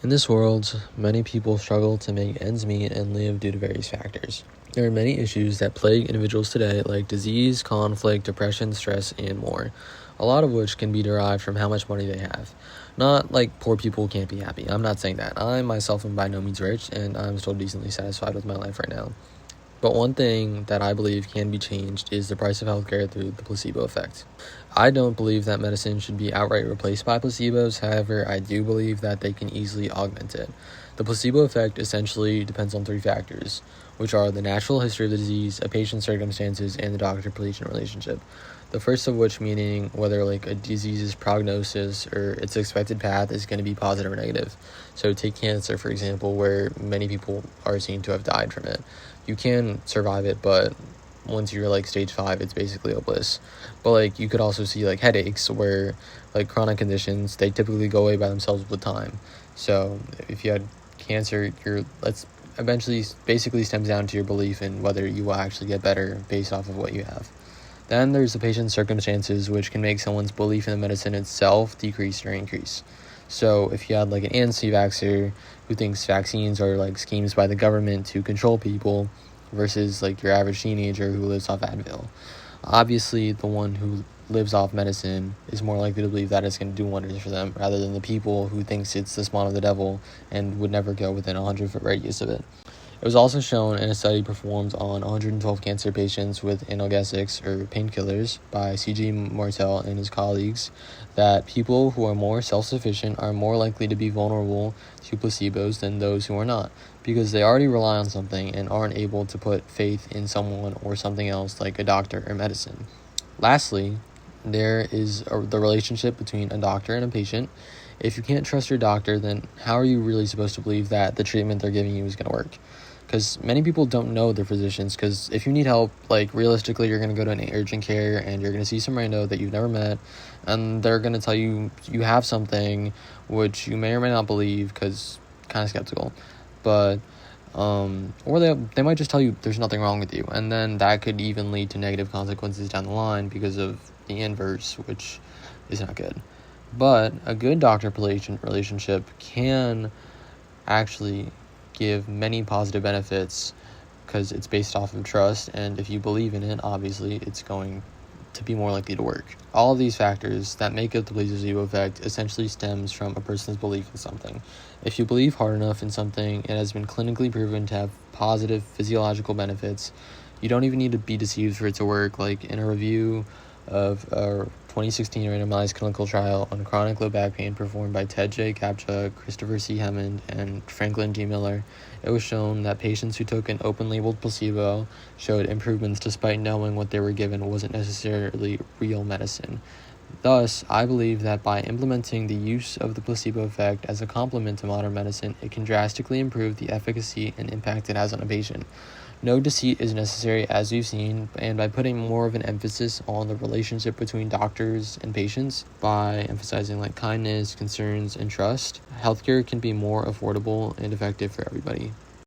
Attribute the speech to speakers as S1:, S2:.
S1: In this world, many people struggle to make ends meet and live due to various factors. There are many issues that plague individuals today, like disease, conflict, depression, stress, and more, a lot of which can be derived from how much money they have. Not like poor people can't be happy. I'm not saying that. I myself am by no means rich, and I'm still decently satisfied with my life right now. But one thing that I believe can be changed is the price of healthcare through the placebo effect. I don't believe that medicine should be outright replaced by placebos, however, I do believe that they can easily augment it. The placebo effect essentially depends on three factors, which are the natural history of the disease, a patient's circumstances, and the doctor-patient relationship. The first of which meaning whether like a disease's prognosis or its expected path is going to be positive or negative. So take cancer, for example, where many people are seen to have died from it. You can survive it, but once you're like stage 5, it's basically hopeless. But like you could also see like headaches where like chronic conditions, they typically go away by themselves with time. So if you had cancer, that's eventually basically stems down to your belief in whether you will actually get better based off of what you have. Then there's the patient's circumstances, which can make someone's belief in the medicine itself decrease or increase. So if you had like an anti-vaxxer who thinks vaccines are like schemes by the government to control people versus like your average teenager who lives off Advil, obviously the one who lives off medicine is more likely to believe that it's going to do wonders for them rather than the people who thinks it's the spawn of the devil and would never go within a 100-foot radius of it. It was also shown in a study performed on 112 cancer patients with analgesics or painkillers by C.G. Martel and his colleagues that people who are more self-sufficient are more likely to be vulnerable to placebos than those who are not, because they already rely on something and aren't able to put faith in someone or something else like a doctor or medicine. Lastly, there is the relationship between a doctor and a patient. If you can't trust your doctor, then how are you really supposed to believe that the treatment they're giving you is going to work? Because many people don't know their physicians, because if you need help, like realistically, you're going to go to an urgent care and you're going to see some rando that you've never met, and they're going to tell you you have something which you may or may not believe because kind of skeptical. But or they might just tell you there's nothing wrong with you, and then that could even lead to negative consequences down the line because of the inverse, which is not good. But a good doctor-patient relationship can actually give many positive benefits because it's based off of trust, and if you believe in it, obviously it's going to be more likely to work. All of these factors that make up the placebo effect essentially stems from a person's belief in something. If you believe hard enough in something, it has been clinically proven to have positive physiological benefits. You don't even need to be deceived for it to work. Like in a review of a 2016 randomized clinical trial on chronic low back pain performed by Ted J. Kapcha, Christopher C. Hemmond, and Franklin G. Miller, it was shown that patients who took an open-labeled placebo showed improvements despite knowing what they were given wasn't necessarily real medicine. Thus, I believe that by implementing the use of the placebo effect as a complement to modern medicine, it can drastically improve the efficacy and impact it has on a patient. No deceit is necessary, as we've seen, and by putting more of an emphasis on the relationship between doctors and patients, by emphasizing like kindness, concerns, and trust, healthcare can be more affordable and effective for everybody.